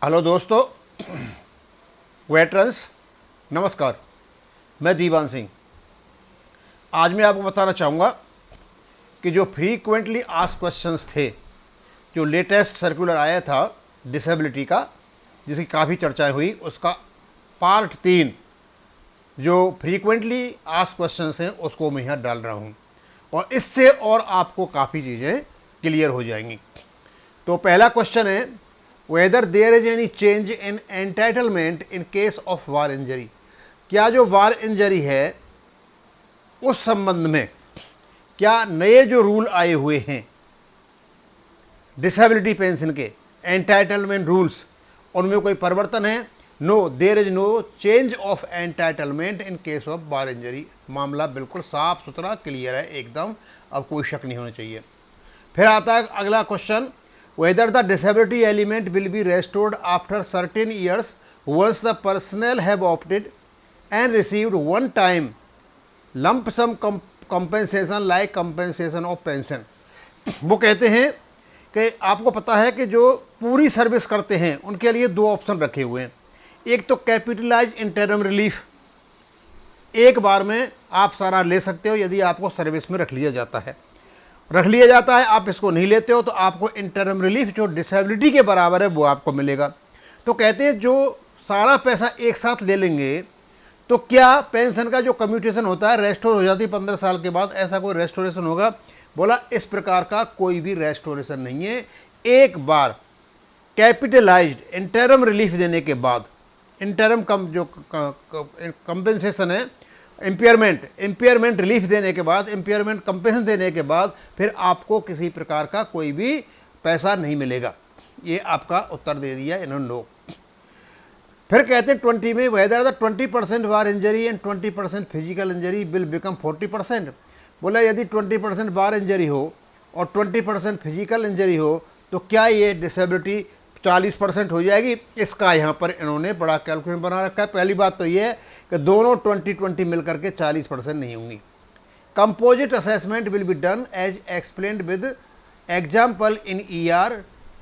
Hello दोस्तों, veterans, नमस्कार। मैं दीवान सिंह। आज मैं आपको बताना चाहूँगा कि जो फ्रीक्वेंटली आस्क्ड क्वेश्चंस थे, जो लेटेस्ट सर्कुलर आया था डिसेबिलिटी का, जिसकी काफ़ी चर्चाएं हुई, उसका पार्ट 3 जो फ्रीक्वेंटली आस्क्ड क्वेश्चंस हैं उसको मैं यहाँ डाल रहा हूँ और इससे और आपको काफ़ी चीज़ें क्लियर हो जाएंगी। तो पहला क्वेश्चन है, whether there is any change in entitlement in case of war injury. क्या जो वार इंजरी है उस संबंध में क्या नए जो रूल आए हुए हैं डिसेबिलिटी पेंशन के एंटाइटलमेंट रूल्स, उनमें कोई परिवर्तन है? No, there is no change of entitlement in case of war injury. मामला बिल्कुल साफ सुथरा क्लियर है एकदम, अब कोई शक नहीं होना चाहिए। फिर आता है अगला question, whether the disability element will be restored after certain years once the personnel have opted and received one time lump sum compensation like compensation of pension। वो कहते हैं कि आपको पता है कि जो पूरी सर्विस करते हैं उनके लिए दो ऑप्शन रखे हुए हैं। एक तो कैपिटलाइज इंटरम रिलीफ, एक बार में आप सारा ले सकते हो यदि आपको सर्विस में रख लिया जाता है। आप इसको नहीं लेते हो तो आपको इंटरम रिलीफ जो डिसेबिलिटी के बराबर है वो आपको मिलेगा। तो कहते हैं जो सारा पैसा एक साथ ले लेंगे तो क्या पेंशन का जो कम्यूटेशन होता है रेस्टोर हो जाती है 15 साल के बाद, ऐसा कोई रेस्टोरेशन होगा? बोला इस प्रकार का कोई भी रेस्टोरेशन नहीं है। एक बार कैपिटलाइज्ड इंटरम रिलीफ देने के बाद, इंटरम जो कंपेंसेशन है, इंपेयरमेंट रिलीफ देने के बाद, इंपेयरमेंट कंपेंसेशन देने के बाद फिर आपको किसी प्रकार का कोई भी पैसा नहीं मिलेगा। ये आपका उत्तर दे दिया इन्होंने लोग। फिर कहते हैं 20 में, whether the 20% war injury and 20% physical injury will become 40%। बोला यदि 20% वार इंजरी हो और 20% फिजिकल इंजरी हो तो क्या ये डिसेबिलिटी 40% हो जाएगी? इसका यहाँ पर इन्होंने बड़ा कैलकुलेशन बना रखा है। पहली बात तो ये है कि दोनों 20-20 मिलकर के 40% नहीं होंगी। Composite assessment will be done as explained with example in ER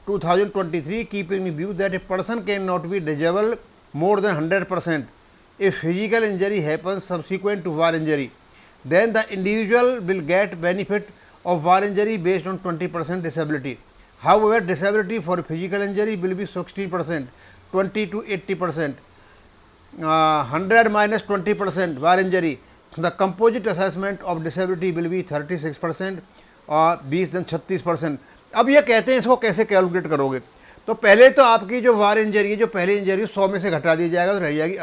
2023 keeping in view that a person can not be disable more than 100% if physical injury happens subsequent to war injury, then the individual will get benefit of war injury based on 20% disability. However, disability for physical injury will be 16%, 20 to 80%, 100 minus 20% war injury. The composite assessment of disability will be 36% और 20 दिन 36%। अब ये कहते हैं इसको कैसे calculate करोगे? तो पहले तो आपकी जो वार इंजरी है, जो पहली इंजरी 100 में से घटा दी जाएगा तो रह जाएगी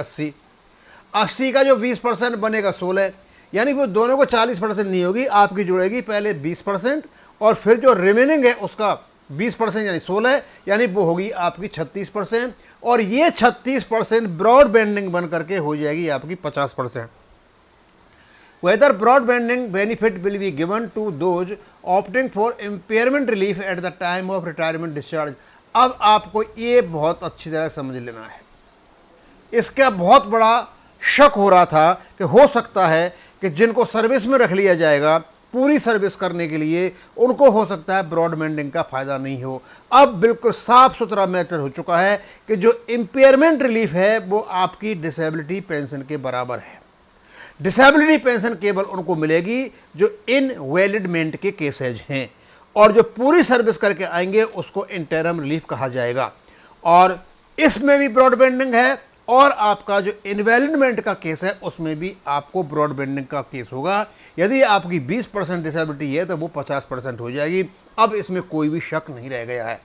80 का जो 20% बनेगा 16, यानी वो दोनों को 40% नहीं होगी, आपकी जुड़ेगी पहले 20% और फिर जो रिमेनिंग है उसका 20% यानी 16, यानी वो होगी आपकी 36% और ये 36% ब्रॉड बैंडिंग बन करके हो जाएगी आपकी 50%। Whether broad banding benefit will be given to those opting for impairment relief at the time of retirement discharge। अब आपको ये बहुत अच्छी तरह समझ लेना है। इसका बहुत बड़ा शक हो रहा था कि हो सकता है कि जिनको सर्विस में रख लिया जाएगा पूरी सर्विस करने के लिए, उनको हो सकता है ब्रॉड बैंडिंग का फायदा नहीं हो। अब बिल्कुल साफ सुथरा मैटर हो चुका है कि जो इंपेयरमेंट रिलीफ है वो आपकी डिसेबिलिटी पेंशन के बराबर है। डिसेबिलिटी पेंशन केवल उनको मिलेगी जो इनवैलिडमेंट के केसेज हैं और जो पूरी सर्विस करके आएंगे उसको इंटरम रिलीफ कहा जाएगा। और इसमें भी ब्रॉड बैंडिंग है और आपका जो इनवैलिडमेंट का केस है उसमें भी आपको ब्रॉड बैंडिंग का केस होगा। यदि आपकी 20% डिसेबिलिटी है तो वो 50% हो जाएगी। अब इसमें कोई भी शक नहीं रह गया है।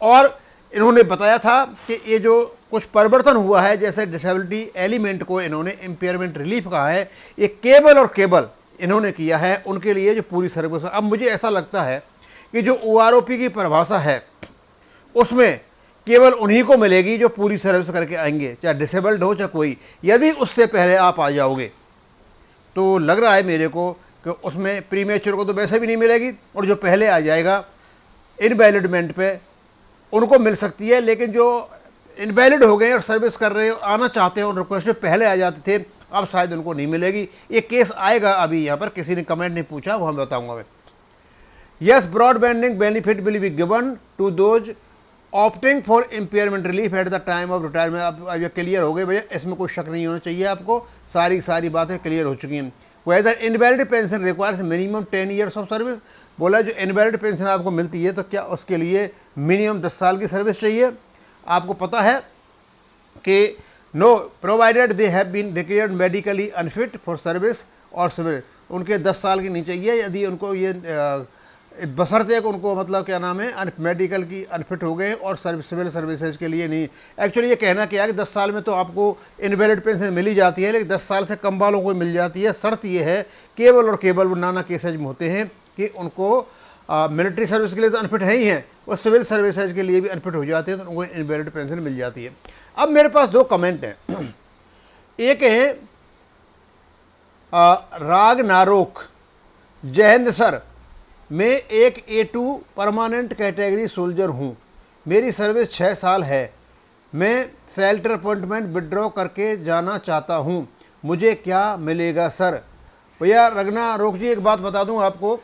और इन्होंने बताया था कि ये जो कुछ परिवर्तन हुआ है, जैसे डिसेबिलिटी एलिमेंट को इन्होंने इंपेयरमेंट रिलीफ कहा है, ये केवल और केवल इन्होंने किया है उनके लिए जो पूरी सर्विस। अब मुझे ऐसा लगता है कि जो OROP की परिभाषा है उसमें केवल उन्हीं को मिलेगी जो पूरी सर्विस करके आएंगे, चाहे डिसेबल्ड हो चाहे कोई। यदि उससे पहले आप आ जाओगे तो लग रहा है मेरे को कि उसमें प्रीमेच्योर को तो वैसे भी नहीं मिलेगी और जो पहले आ जाएगा इनवैलिडमेंट पे उनको मिल सकती है। लेकिन जो इनवैलिड हो गए और सर्विस कर रहे हो, आना चाहते हैं और रिक्वेस्ट में पहले आ जाते थे, अब शायद उनको नहीं मिलेगी। ये केस आएगा अभी, यहाँ पर किसी ने कमेंट नहीं पूछा, वो हम बताऊंगा मैं। Yes, broad banding benefit will be given to those opting for impairment relief at the time of retirement. अब ये क्लियर हो गए भैया, इसमें कोई शक नहीं होना चाहिए आपको, सारी बातें क्लियर हो चुकी हैं। Whether invalid pension requires minimum 10 years of service. बोला जो इनवैलिड पेंशन आपको मिलती है तो क्या उसके लिए मिनिमम 10 साल की सर्विस चाहिए। आपको पता है कि no provided they have been declared medically unfit for service और सिविल, उनके 10 साल की नहीं चाहिए यदि उनको ये बशर्ते कि उनको मतलब क्या नाम है मेडिकल की अनफिट हो गए और सिविल सर्विसेज के लिए नहीं। एक्चुअली ये कहना क्या है कि 10 साल में तो आपको इनवैलिड पेंशन मिल ही जाती है, लेकिन 10 साल से कम वालों को मिल जाती है। शर्त ये है केवल और केवल वो नाना केसेज में होते हैं कि उनको मिलिट्री सर्विस के लिए तो अनफिट है ही हैं, वो सिविल सर्विसेज के लिए भी अनफिट हो जाते हैं तो उनको इनवैलिड पेंशन मिल जाती है। अब मेरे पास 2 कमेंट हैं। एक है राग नारोक, जय हिंद सर, मैं एक A2 परमानेंट कैटेगरी सोल्जर हूँ, मेरी सर्विस 6 साल है, मैं सेल्टर अपॉइंटमेंट विड्रॉ करके जाना चाहता हूँ, मुझे क्या मिलेगा सर। भैया रगना रोक जी, एक बात बता दूं आपको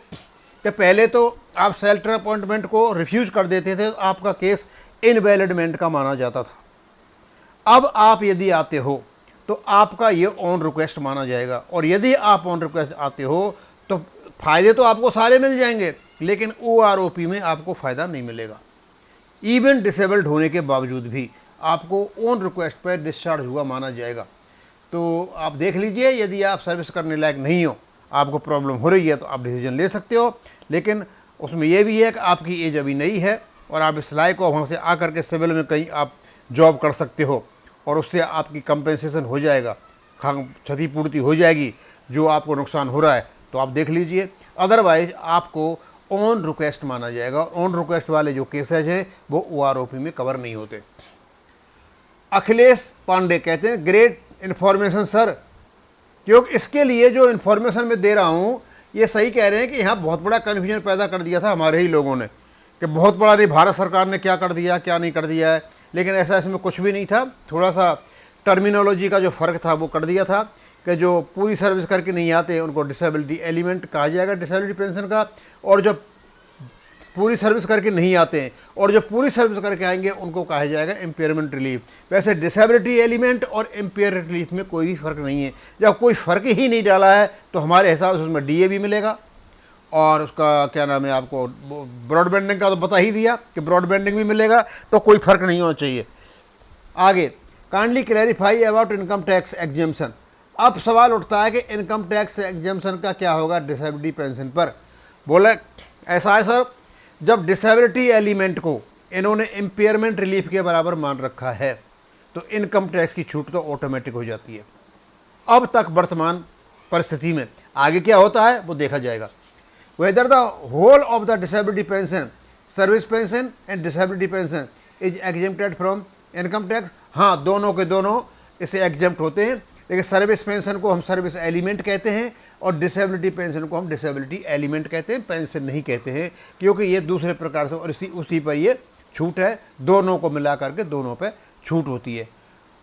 कि पहले तो आप सेल्टर अपॉइंटमेंट को रिफ्यूज कर देते थे तो आपका केस इनवैलिडमेंट का माना जाता था। अब आप यदि आते हो तो आपका ये ऑन रिक्वेस्ट माना जाएगा, और यदि आप ऑन रिक्वेस्ट आते हो तो फायदे तो आपको सारे मिल जाएंगे, लेकिन OROP में आपको फायदा नहीं मिलेगा। इवन डिसेबल्ड होने के बावजूद भी आपको ऑन रिक्वेस्ट पर डिस्चार्ज हुआ माना जाएगा। तो आप देख लीजिए, यदि आप सर्विस करने लायक नहीं हो, आपको प्रॉब्लम हो रही है तो आप डिसीजन ले सकते हो, लेकिन उसमें यह भी है कि आपकी एज अभी नहीं है और आप इस लायक हो वहाँ से आकर के सिविल में कहीं आप जॉब कर सकते हो और उससे आपकी कंपेंसेशन हो जाएगा, क्षतिपूर्ति हो जाएगी जो आपको नुकसान हो रहा है, तो आप देख लीजिए। अदरवाइज आपको ऑन रिक्वेस्ट माना जाएगा। ऑन रिक्वेस्ट वाले जो केसेज हैं वो OROP में कवर नहीं होते। अखिलेश पांडे कहते हैं ग्रेट इन्फॉर्मेशन सर, क्योंकि इसके लिए जो इन्फॉर्मेशन मैं दे रहा हूँ ये सही कह रहे हैं कि यहाँ बहुत बड़ा कन्फ्यूजन पैदा कर दिया था हमारे ही लोगों ने कि बहुत बड़ा नहीं भारत सरकार ने क्या कर दिया क्या नहीं कर दिया है, लेकिन ऐसा इसमें कुछ भी नहीं था। थोड़ा सा टर्मिनोलॉजी का जो फ़र्क था वो कर दिया था कि जो पूरी सर्विस करके नहीं आते उनको डिसेबिलिटी एलिमेंट कहा जाएगा डिसेबिलिटी पेंशन का, और जो पूरी सर्विस करके नहीं आते हैं और जो पूरी सर्विस करके आएंगे उनको कहा जाएगा इम्पेयरमेंट रिलीफ। वैसे डिसेबिलिटी एलिमेंट और इम्पेयरमेंट रिलीफ में कोई भी फ़र्क नहीं है। जब कोई फ़र्क ही नहीं डाला है तो हमारे हिसाब से उसमें DA भी मिलेगा, और उसका क्या नाम है आपको ब्रॉडबैंडिंग का तो बता ही दिया कि ब्रॉडबैंडिंग भी मिलेगा, तो कोई फ़र्क नहीं होना चाहिए। आगे kindly clarify about income tax exemption. अब सवाल उठता है कि इनकम टैक्स एग्जेम्पशन का क्या होगा डिसेबिलिटी पेंशन पर। बोले ऐसा है सर, जब डिसेबिलिटी एलिमेंट को इन्होंने इम्पेयरमेंट रिलीफ के बराबर मान रखा है तो इनकम टैक्स की छूट तो ऑटोमेटिक हो जाती है। अब तक वर्तमान परिस्थिति में आगे क्या होता है वो देखा जाएगा। Whether the whole of the disability pension, service pension and disability pension is exempted from income tax. हाँ, दोनों के दोनों इससे एग्जेम्प्ट होते हैं, लेकिन सर्विस पेंशन को हम सर्विस एलिमेंट कहते हैं और डिसेबिलिटी पेंशन को हम डिसेबिलिटी एलिमेंट कहते हैं, पेंशन नहीं कहते हैं, क्योंकि ये दूसरे प्रकार से और उसी पर ये छूट है। दोनों को मिला करके दोनों पे छूट होती है।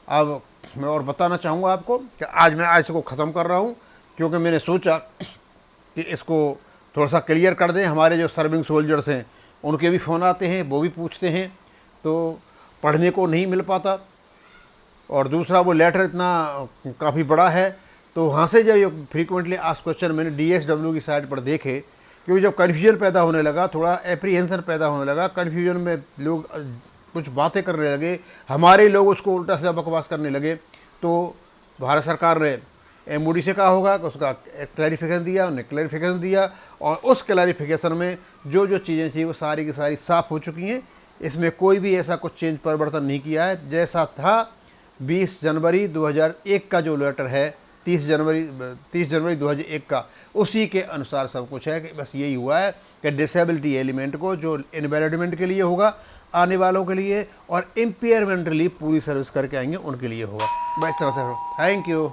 अब मैं और बताना चाहूँगा आपको कि आज मैं इसको ख़त्म कर रहा हूँ, क्योंकि मैंने सोचा कि इसको थोड़ा सा क्लियर कर दें। हमारे जो सर्विंग सोल्जर्स हैं उनके भी फ़ोन आते हैं, वो भी पूछते हैं, तो पढ़ने को नहीं मिल पाता, और दूसरा वो लेटर इतना काफ़ी बड़ा है, तो वहाँ से जब ये फ्रीक्वेंटली आस्क्ड क्वेश्चन मैंने DSW की साइट पर देखे, क्योंकि जब कन्फ्यूजन पैदा होने लगा, थोड़ा एप्रीहेंशन पैदा होने लगा, कन्फ्यूजन में लोग कुछ बातें करने लगे, हमारे लोग उसको उल्टा सीधा बकवास करने लगे, तो भारत सरकार ने MOD से कहा होगा कि उसका क्लैरिफिकेशन दिया, उन्हें क्लैरिफिकेशन दिया, और उस क्लैरिफिकेशन में जो जो चीज़ें थी वो सारी की सारी साफ़ हो चुकी हैं। इसमें कोई भी ऐसा कुछ चेंज परिवर्तन नहीं किया है। जैसा था 20 जनवरी 2001 का जो लेटर है, 30 जनवरी 2001 का, उसी के अनुसार सब कुछ है। कि बस यही हुआ है कि डिसेबिलिटी एलिमेंट को जो इनवैलिडमेंट के लिए होगा आने वालों के लिए, और इम्पेयरमेंट रिलीफ पूरी सर्विस करके आएंगे उनके लिए होगा। बस इस तरह से। Thank you.